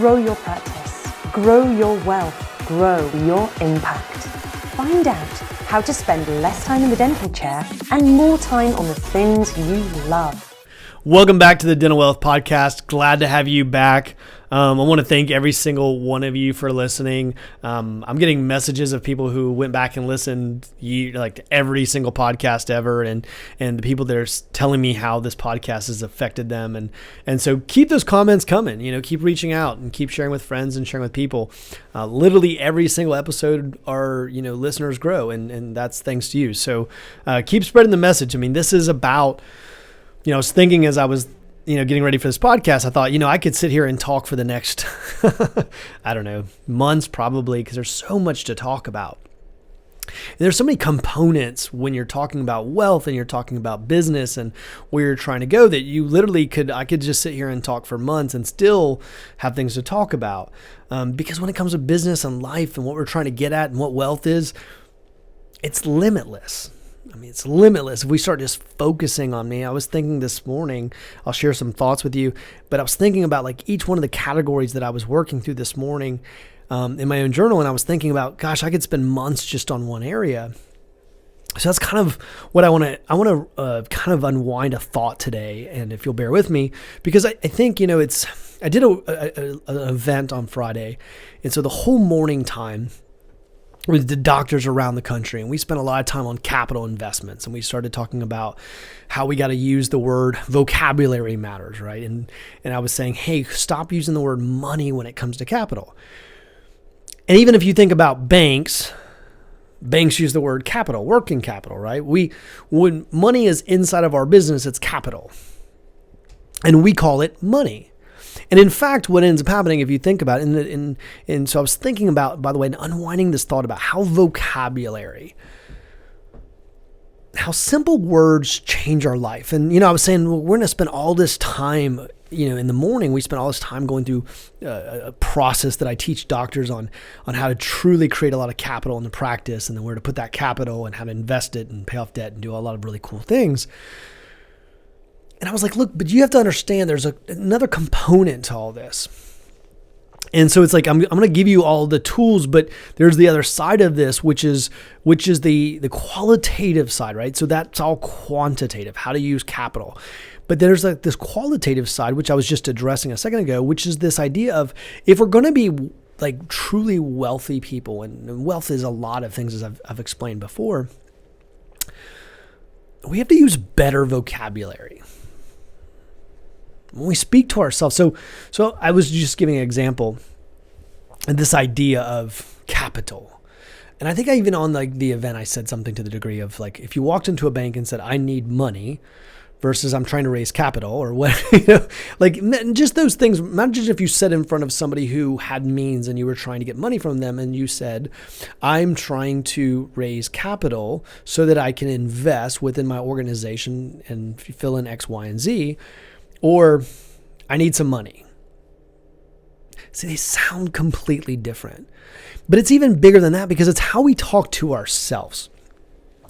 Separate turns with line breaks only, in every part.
Grow your practice, grow your wealth, grow your impact. Find out how to spend less time in the dental chair and more time on the things you love.
Welcome back to the Dental Wealth Podcast. Glad to have you back. I want to thank every single one of you for listening. I'm getting messages of people who went back and listened to every single podcast ever, and the people that are telling me how this podcast has affected them. And so keep those comments coming. Keep reaching out and keep sharing with friends and sharing with people. Literally every single episode, our listeners grow, and that's thanks to you. So keep spreading the message. I mean, this is about. I was thinking as I was, getting ready for this podcast, I thought, I could sit here and talk for the next, months probably, because there's so much to talk about. And there's so many components when you're talking about wealth and you're talking about business and where you're trying to go that you literally I could just sit here and talk for months and still have things to talk about. Because when it comes to business and life and what we're trying to get at and what wealth is, it's limitless. It's limitless. If we start just focusing on me, I was thinking this morning, I'll share some thoughts with you, but I was thinking about each one of the categories that I was working through this morning in my own journal. And I was thinking about, gosh, I could spend months just on one area. So that's kind of what I want to kind of unwind a thought today. And if you'll bear with me, because I think, I did an event on Friday. And so the whole morning time, with the doctors around the country, and we spent a lot of time on capital investments, and we started talking about how we got to use the word vocabulary matters, right? And I was saying, hey, stop using the word money when it comes to capital. And even if you think about banks use the word capital, working capital, right? When money is inside of our business, it's capital, and we call it money. And in fact, what ends up happening, if you think about it, and so I was thinking about, by the way, unwinding this thought about how simple words change our life. And, I was saying, well, we're going to spend all this time, in the morning, we spend all this time going through a process that I teach doctors on how to truly create a lot of capital in the practice, and then where to put that capital and how to invest it and pay off debt and do a lot of really cool things. And I was like, look, but you have to understand there's another component to all this. And so it's like, I'm going to give you all the tools, but there's the other side of this, which is the qualitative side, right? So that's all quantitative, how to use capital. But there's this qualitative side, which I was just addressing a second ago, which is this idea of if we're going to be truly wealthy people, and wealth is a lot of things, as I've explained before, we have to use better vocabulary. When we speak to ourselves, so I was just giving an example of this idea of capital. And I think even on the event, I said something to the degree of if you walked into a bank and said, I need money versus I'm trying to raise capital or what, just those things. Imagine if you sat in front of somebody who had means and you were trying to get money from them and you said, I'm trying to raise capital so that I can invest within my organization and fill in X, Y, and Z. Or I need some money. See, they sound completely different. But it's even bigger than that because it's how we talk to ourselves.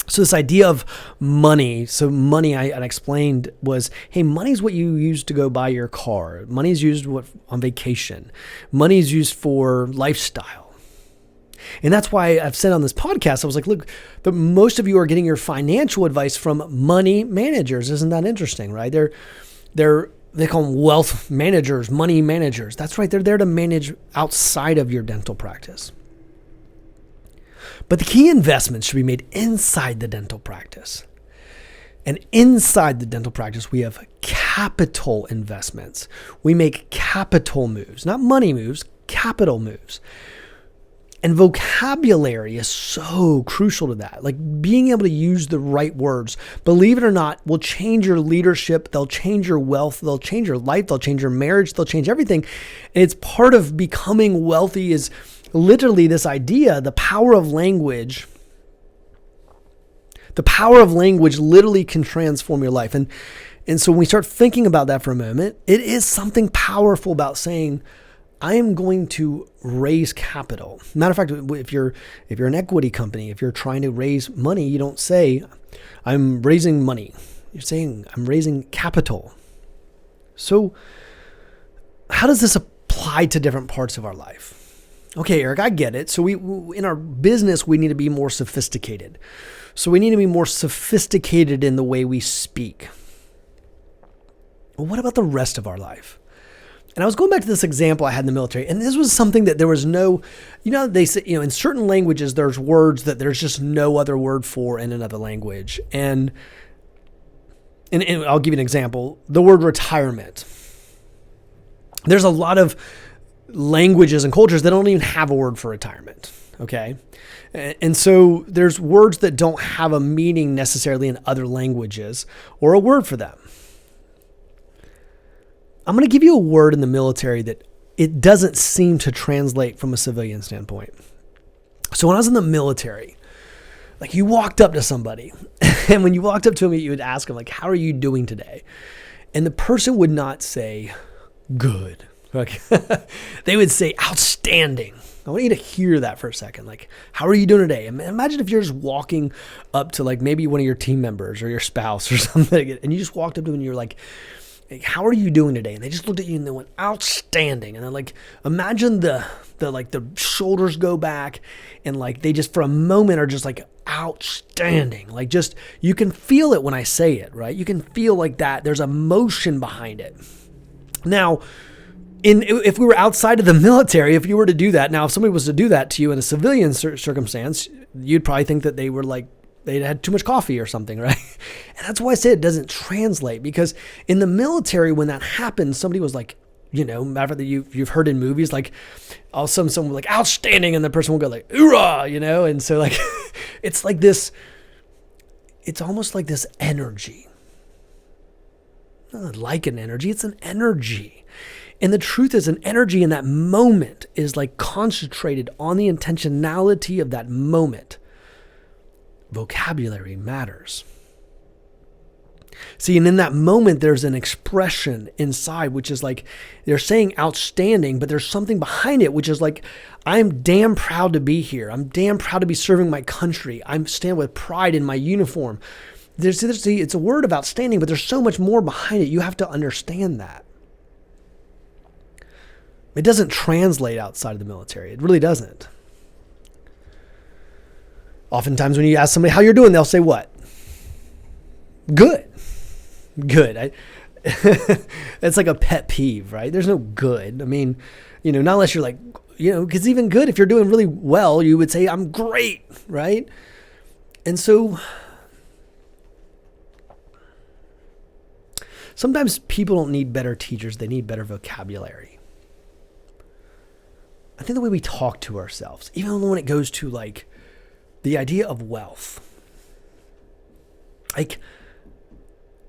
So this idea of money, I explained was, hey, money is what you use to go buy your car. Money is used on vacation. Money is used for lifestyle. And that's why I've said on this podcast, I was like, look, most of you are getting your financial advice from money managers. Isn't that interesting, right? They call them wealth managers, money managers. That's right. They're there to manage outside of your dental practice. But the key investments should be made inside the dental practice. And inside the dental practice, we have capital investments. We make capital moves, not money moves, capital moves. And vocabulary is so crucial to that. Being able to use the right words, believe it or not, will change your leadership. They'll change your wealth. They'll change your life. They'll change your marriage. They'll change everything. And it's part of becoming wealthy is literally this idea, the power of language. The power of language literally can transform your life. And so when we start thinking about that for a moment, it is something powerful about saying, I am going to raise capital. Matter of fact, if you're an equity company, if you're trying to raise money, you don't say, I'm raising money. You're saying, I'm raising capital. So how does this apply apply to different parts of our life. Okay, Eric, I get it. So we in our business, we need to be more sophisticated. So we need to be more sophisticated in the way we speak. Well, what about the rest of our life? And I was going back to this example I had in the military, and this was something that there was no, they say, in certain languages, there's words that there's just no other word for in another language. And I'll give you an example, the word retirement. There's a lot of languages and cultures that don't even have a word for retirement. Okay. And so there's words that don't have a meaning necessarily in other languages or a word for them. I'm going to give you a word in the military that it doesn't seem to translate from a civilian standpoint. So when I was in the military, like you walked up to somebody and when you walked up to them, you would ask them like, how are you doing today? And the person would not say good. Like, they would say outstanding. I want you to hear that for a second. Like, how are you doing today? Imagine if you're just walking up to like maybe one of your team members or your spouse or something, and you just walked up to them and you're like, how are you doing today? And they just looked at you and they went, outstanding. And then like, imagine the shoulders go back and like, they just for a moment are just like outstanding. Like just, you can feel it when I say it, right? You can feel like that. There's emotion behind it. Now, if we were outside of the military, if you were to do that, now if somebody was to do that to you in a civilian circumstance, you'd probably think that they were like, they'd had too much coffee or something, right? And that's why I said it doesn't translate, because in the military, when that happens, somebody was like, matter that you've heard in movies, like all of a sudden someone was like outstanding, and the person will go like, hoorah, and so like, it's like this, it's almost like this energy. Not like an energy, it's an energy. And the truth is an energy in that moment is like concentrated on the intentionality of that moment. Vocabulary matters. See, and in that moment, there's an expression inside, which is like, they're saying outstanding, but there's something behind it, which is like, I'm damn proud to be here. I'm damn proud to be serving my country. I stand with pride in my uniform. It's a word of outstanding, but there's so much more behind it. You have to understand that. It doesn't translate outside of the military. It really doesn't. Oftentimes when you ask somebody how you're doing, they'll say what? Good. Good. It's like a pet peeve, right? There's no good. I mean, not unless you're like, because even good, if you're doing really well, you would say, I'm great, right? And so sometimes people don't need better teachers. They need better vocabulary. I think the way we talk to ourselves, even when it goes to like the idea of wealth, like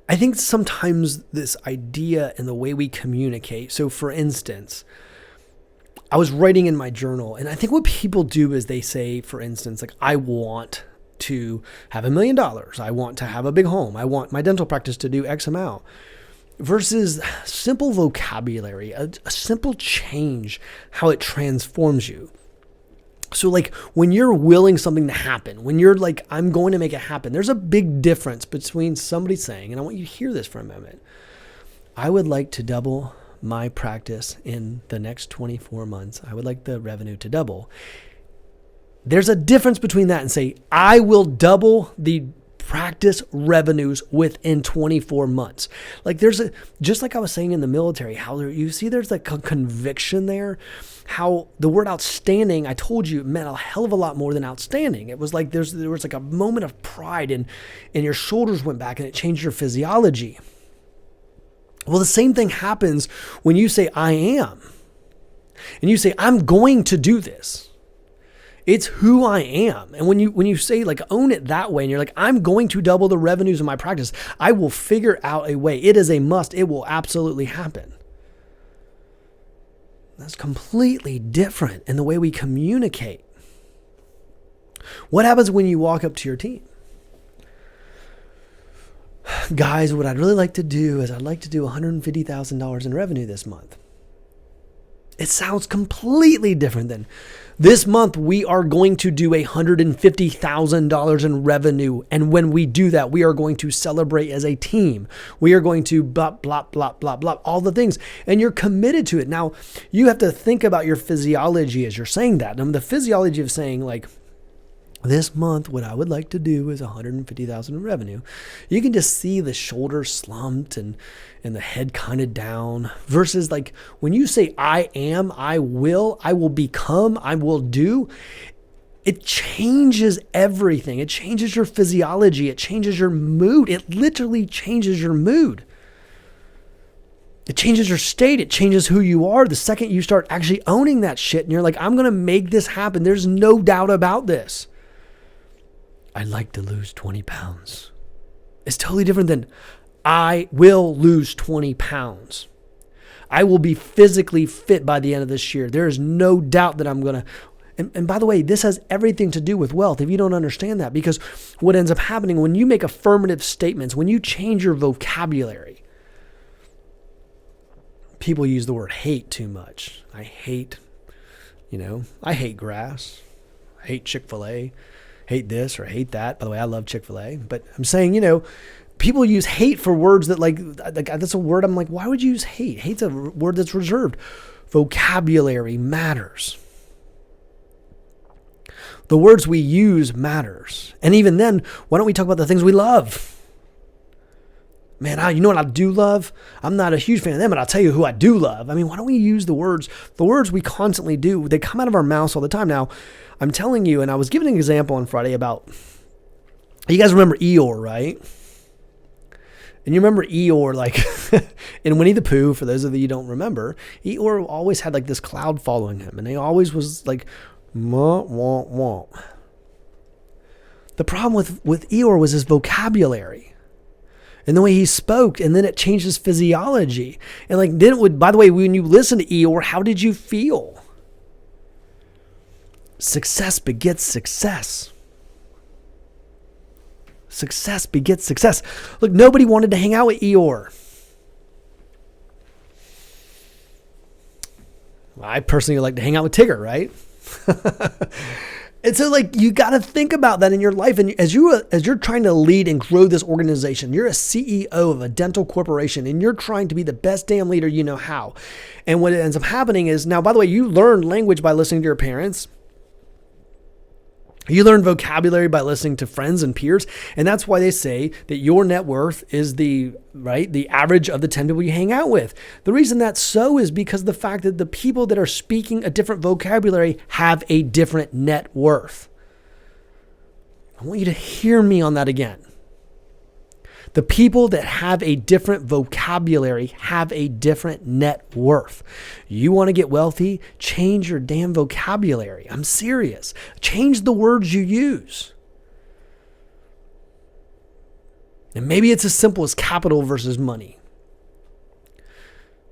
I think sometimes this idea and the way we communicate. So for instance, I was writing in my journal, and I think what people do is they say, for instance, like, I want to have $1 million. I want to have a big home. I want my dental practice to do X amount. Versus simple vocabulary, a simple change, how it transforms you. So like when you're willing something to happen, when you're like, I'm going to make it happen, there's a big difference between somebody saying, and I want you to hear this for a moment, I would like to double my practice in the next 24 months. I would like the revenue to double. There's a difference between that and say, I will double the practice revenues within 24 months. Like just like I was saying in the military, how you see there's like a conviction there, how the word outstanding, I told you, it meant a hell of a lot more than outstanding. It was like there was like a moment of pride and your shoulders went back and it changed your physiology. Well, the same thing happens when you say I am and you say I'm going to do this. It's who I am. And when you say like own it that way and you're like, I'm going to double the revenues of my practice, I will figure out a way. It is a must. It will absolutely happen. That's completely different in the way we communicate. What happens when you walk up to your team? Guys, what I'd really like to do is I'd like to do $150,000 in revenue this month. It sounds completely different than this month we are going to do $150,000 in revenue. And when we do that, we are going to celebrate as a team. We are going to blah, blah, blah, blah, blah, all the things. And you're committed to it. Now, you have to think about your physiology as you're saying that. And the physiology of saying like, this month, what I would like to do is 150,000 in revenue. You can just see the shoulders slumped and the head kind of down versus like when you say, I am, I will become, I will do. It changes everything. It changes your physiology. It changes your mood. It literally changes your mood. It changes your state. It changes who you are. The second you start actually owning that shit and you're like, I'm going to make this happen. There's no doubt about this. I'd like to lose 20 pounds. It's totally different than I will lose 20 pounds. I will be physically fit by the end of this year. There is no doubt that I'm going to. And by the way, this has everything to do with wealth if you don't understand that, because what ends up happening when you make affirmative statements, when you change your vocabulary, people use the word hate too much. I hate grass. I hate Chick-fil-A. Hate this or hate that. By the way, I love Chick-fil-A, but I'm saying, people use hate for words that like that's a word. I'm like, why would you use hate? Hate's a word that's reserved. Vocabulary matters. The words we use matters. And even then, why don't we talk about the things we love? Man, you know what I do love? I'm not a huge fan of them, but I'll tell you who I do love. I mean, why don't we use the words we constantly do? They come out of our mouths all the time. Now, I'm telling you, and I was giving an example on Friday about, you guys remember Eeyore, right? And you remember Eeyore, like in Winnie the Pooh, for those of you who don't remember, Eeyore always had like this cloud following him, and he always was like, wah, wah, wah. The problem with Eeyore was his vocabulary and the way he spoke, and then it changed his physiology. And like, then it would, by the way, when you listen to Eeyore, how did you feel? Success begets success. Success begets success. Look, nobody wanted to hang out with Eeyore. I personally like to hang out with Tigger, right? And so like, you got to think about that in your life. And as you're trying to lead and grow this organization, you're a CEO of a dental corporation and you're trying to be the best damn leader you know how. And what ends up happening is, now, by the way, you learn language by listening to your parents. You learn vocabulary by listening to friends and peers. And that's why they say that your net worth is the average of the 10 people you hang out with. The reason that's so is because of the fact that the people that are speaking a different vocabulary have a different net worth. I want you to hear me on that again. The people that have a different vocabulary have a different net worth. You want to get wealthy? Change your damn vocabulary. I'm serious. Change the words you use. And maybe it's as simple as capital versus money.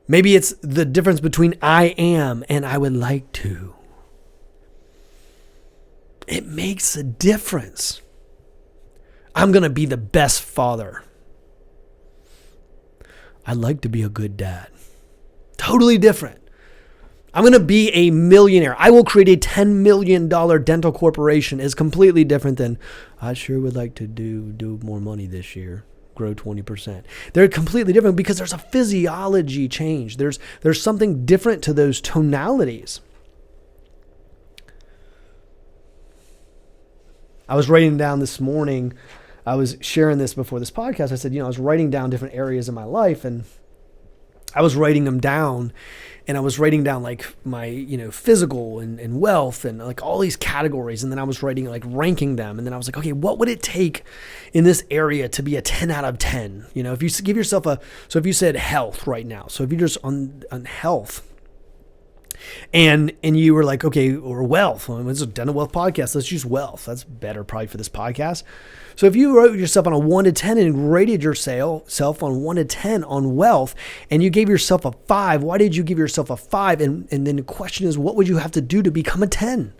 Maybe it's the difference between I am and I would like to. It makes a difference. I'm going to be the best father. I'd like to be a good dad. Totally different. I'm going to be a millionaire. I will create a $10 million dental corporation. Is completely different than I sure would like to do more money this year. Grow 20%. They're completely different because there's a physiology change. There's something different to those tonalities. I was writing down this morning, I was sharing this before this podcast. I said, I was writing down different areas of my life, and I was writing them down, and I was writing down like my, physical and wealth and like all these categories. And then I was writing, like ranking them. And then I was like, okay, what would it take in this area to be a 10 out of 10? If you give yourself so if you said health right now, so if you're just on health, and you were like, okay, or wealth. Well, it's a dental wealth podcast. Let's use wealth. That's better probably for this podcast. So if you wrote yourself on a 1 to 10 and rated yourself on 1 to 10 on wealth, and you gave yourself a 5, why did you give yourself a 5? And then the question is, what would you have to do to become a 10?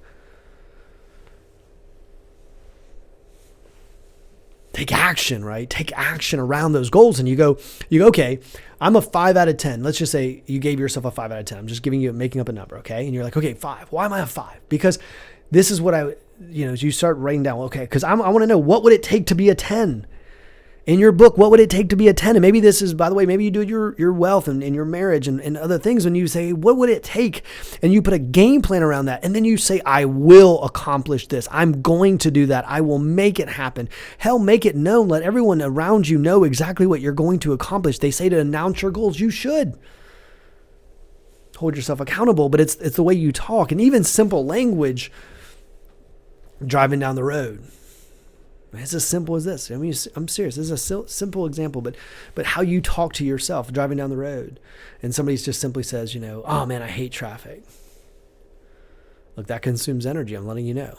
take action, right? Take action around those goals. And you go, okay, I'm a 5 out of 10. Let's just say you gave yourself a 5 out of 10. I'm just making up a number. Okay. And you're like, okay, 5. Why am I a 5? Because this is what you start writing down. Okay. Because I want to know, what would it take to be a 10? In your book, what would it take to be a 10? And maybe this is, by the way, maybe you do your wealth and your marriage and other things. When you say, what would it take? And you put a game plan around that. And then you say, I will accomplish this. I'm going to do that. I will make it happen. Hell, make it known. Let everyone around you know exactly what you're going to accomplish. They say to announce your goals. You should hold yourself accountable, but it's the way you talk. And even simple language, driving down the road. It's as simple as this. I mean, I'm serious. This is a simple example, but how you talk to yourself driving down the road, and somebody just simply says, oh man, I hate traffic. Look, that consumes energy. I'm letting you know.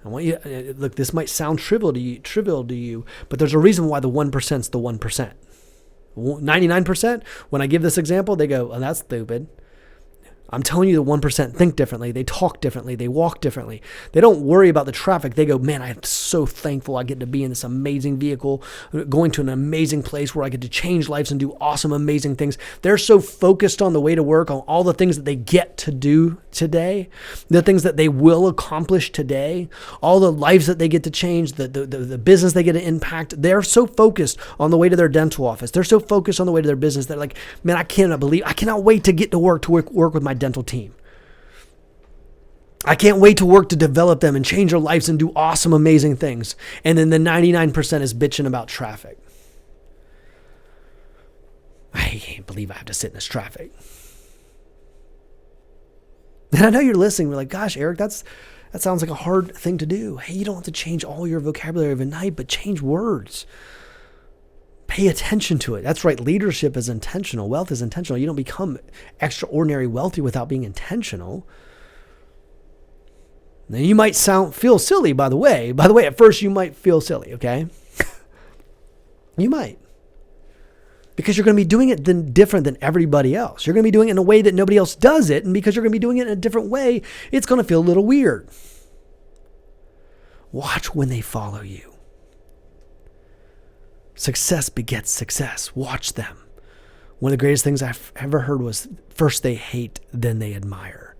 I want you. Look, this might sound trivial to you, but there's a reason why the 1% is the 1%. 99%. When I give this example, they go, "Oh, that's stupid." I'm telling you, the 1% think differently. They talk differently. They walk differently. They don't worry about the traffic. They go, man, I'm so thankful I get to be in this amazing vehicle, going to an amazing place where I get to change lives and do awesome, amazing things. They're so focused on the way to work, on all the things that they get to do today, the things that they will accomplish today, all the lives that they get to change, the business they get to impact. They're so focused on the way to their dental office. They're so focused on the way to their business. They're like, man, I cannot wait to get to work with my dental team. I can't wait to work to develop them and change their lives and do awesome, amazing things. And then the 99% is bitching about traffic. I can't believe I have to sit in this traffic. And I know you're listening. We're like, gosh, Eric, that sounds like a hard thing to do. Hey, you don't have to change all your vocabulary overnight, but change words. Pay attention to it. That's right. Leadership is intentional. Wealth is intentional. You don't become extraordinary wealthy without being intentional. Now, you might feel silly, by the way. At first you might feel silly, okay? You might. Because you're going to be doing it different than everybody else. You're going to be doing it in a way that nobody else does it. And because you're going to be doing it in a different way, it's going to feel a little weird. Watch when they follow you. Success begets success. Watch them. One of the greatest things I've ever heard was, first they hate, then they admire.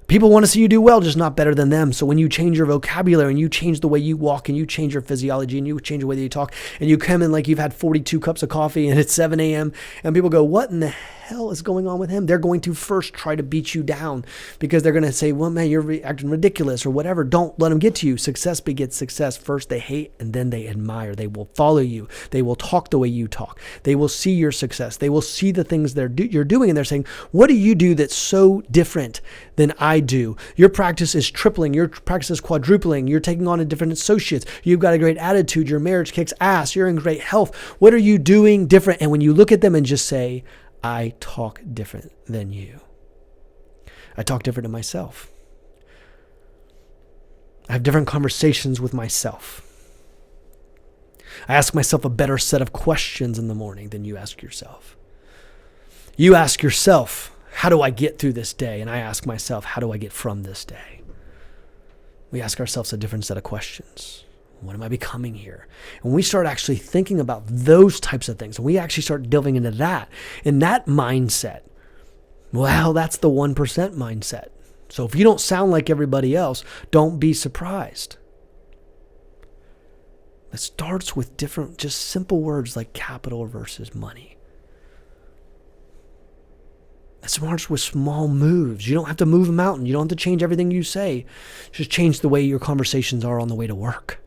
People want to see you do well, just not better than them. So when you change your vocabulary and you change the way you walk and you change your physiology and you change the way that you talk and you come in like you've had 42 cups of coffee and it's 7 a.m. and people go, what in the hell is going on with him? They're going to first try to beat you down because they're going to say, well, man, you're acting ridiculous or whatever. Don't let them get to you. Success begets success. First they hate and then they admire. They will follow you. They will talk the way you talk. They will see your success. They will see the things you're doing and they're saying, what do you do that's so different than I do? Your practice is tripling. Your practice is quadrupling. You're taking on a different associates. You've got a great attitude. Your marriage kicks ass. You're in great health. What are you doing different? And when you look at them and just say, I talk different than you. I talk different to myself. I have different conversations with myself. I ask myself a better set of questions in the morning than you ask yourself. You ask yourself, how do I get through this day? And I ask myself, how do I get from this day? We ask ourselves a different set of questions. What am I becoming here? And when we start actually thinking about those types of things, and we actually start delving into that, in that mindset, well, that's the 1% mindset. So if you don't sound like everybody else, don't be surprised. It starts with different, just simple words like capital versus money. It starts with small moves. You don't have to move a mountain. You don't have to change everything you say. Just change the way your conversations are on the way to work.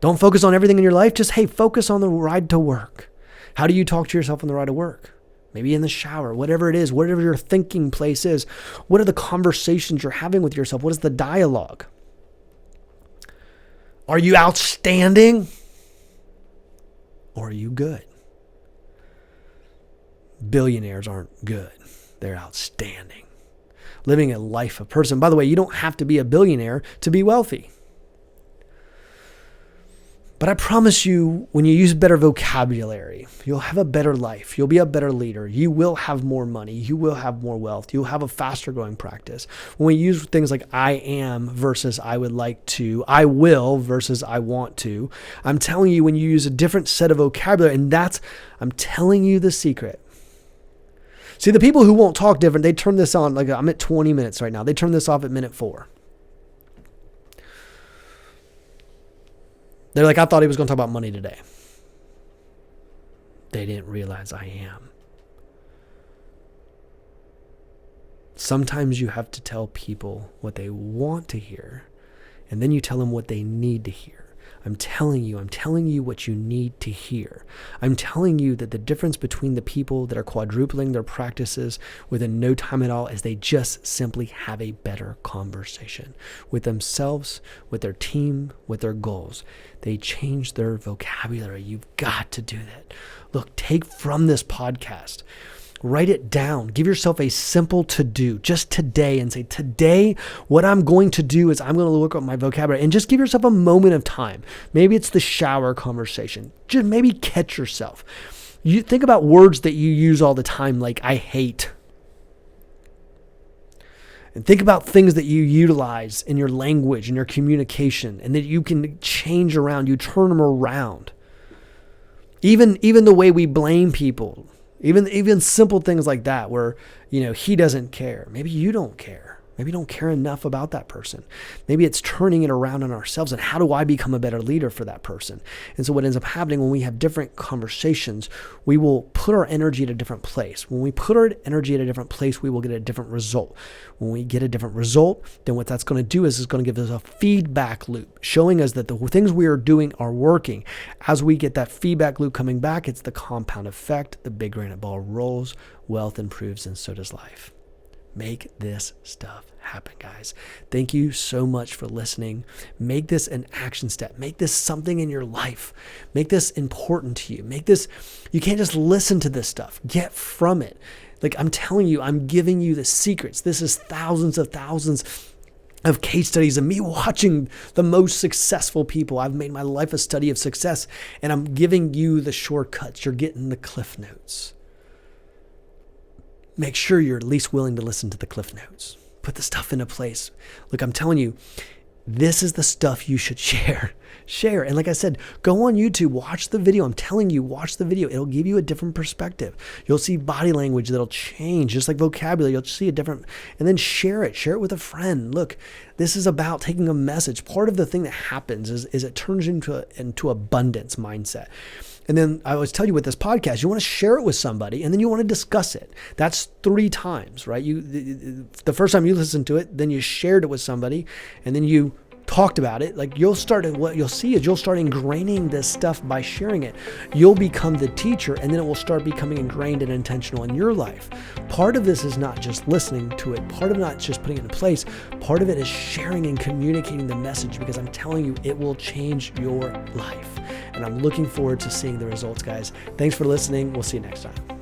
Don't focus on everything in your life. Just, focus on the ride to work. How do you talk to yourself on the ride to work? Maybe in the shower, whatever it is, whatever your thinking place is. What are the conversations you're having with yourself? What is the dialogue? Are you outstanding? Or are you good? Billionaires aren't good. They're outstanding. Living a life of person. By the way, you don't have to be a billionaire to be wealthy. But I promise you, when you use better vocabulary, you'll have a better life. You'll be a better leader. You will have more money. You will have more wealth. You'll have a faster growing practice. When we use things like I am versus I would like to, I will versus I want to, I'm telling you, when you use a different set of vocabulary, and I'm telling you the secret. See, the people who won't talk different, they turn this on, like I'm at 20 minutes right now. They turn this off at minute 4. They're like, I thought he was going to talk about money today. They didn't realize I am. Sometimes you have to tell people what they want to hear, and then you tell them what they need to hear. I'm telling you what you need to hear. I'm telling you that the difference between the people that are quadrupling their practices within no time at all is they just simply have a better conversation with themselves, with their team, with their goals. They change their vocabulary. You've got to do that. Look, take from this podcast. Write it down. Give yourself a simple to-do just today and say, today, what I'm going to do is I'm going to look up my vocabulary, and just give yourself a moment of time. Maybe it's the shower conversation. Just maybe catch yourself. You think about words that you use all the time, like I hate. And think about things that you utilize in your language, in your communication, and that you can change around. You turn them around. Even the way we blame people. Even simple things like that where, he doesn't care. Maybe you don't care. Maybe you don't care enough about that person. Maybe it's turning it around on ourselves and how do I become a better leader for that person? And so what ends up happening when we have different conversations, we will put our energy at a different place. When we put our energy at a different place, we will get a different result. When we get a different result, then what that's going to do is it's going to give us a feedback loop, showing us that the things we are doing are working. As we get that feedback loop coming back, it's the compound effect. The big granite ball rolls, wealth improves, and so does life. Make this stuff happen, guys. Thank you so much for listening. Make this an action step. Make this something in your life. Make this important to you. You can't just listen to this stuff. Get from it. Like I'm telling you, I'm giving you the secrets. This is thousands of case studies of me watching the most successful people. I've made my life a study of success, and I'm giving you the shortcuts. You're getting the cliff notes. Make sure you're at least willing to listen to the cliff notes. Put the stuff into place. Look, I'm telling you, this is the stuff you should share. Share. And like I said, go on YouTube, watch the video. I'm telling you, watch the video. It'll give you a different perspective. You'll see body language that'll change, just like vocabulary. You'll see a different, and then share it. Share it with a friend. Look, this is about taking a message. Part of the thing that happens is it turns into abundance mindset. And then I always tell you with this podcast, you want to share it with somebody and then you want to discuss it. That's 3 times, right? The first time you listen to it, then you shared it with somebody and then you talked about it. Like what you'll see is you'll start ingraining this stuff by sharing it. You'll become the teacher and then it will start becoming ingrained and intentional in your life. Part of this is not just listening to it. Part of not just putting it in place. Part of it is sharing and communicating the message, because I'm telling you, it will change your life. And I'm looking forward to seeing the results, guys. Thanks for listening. We'll see you next time.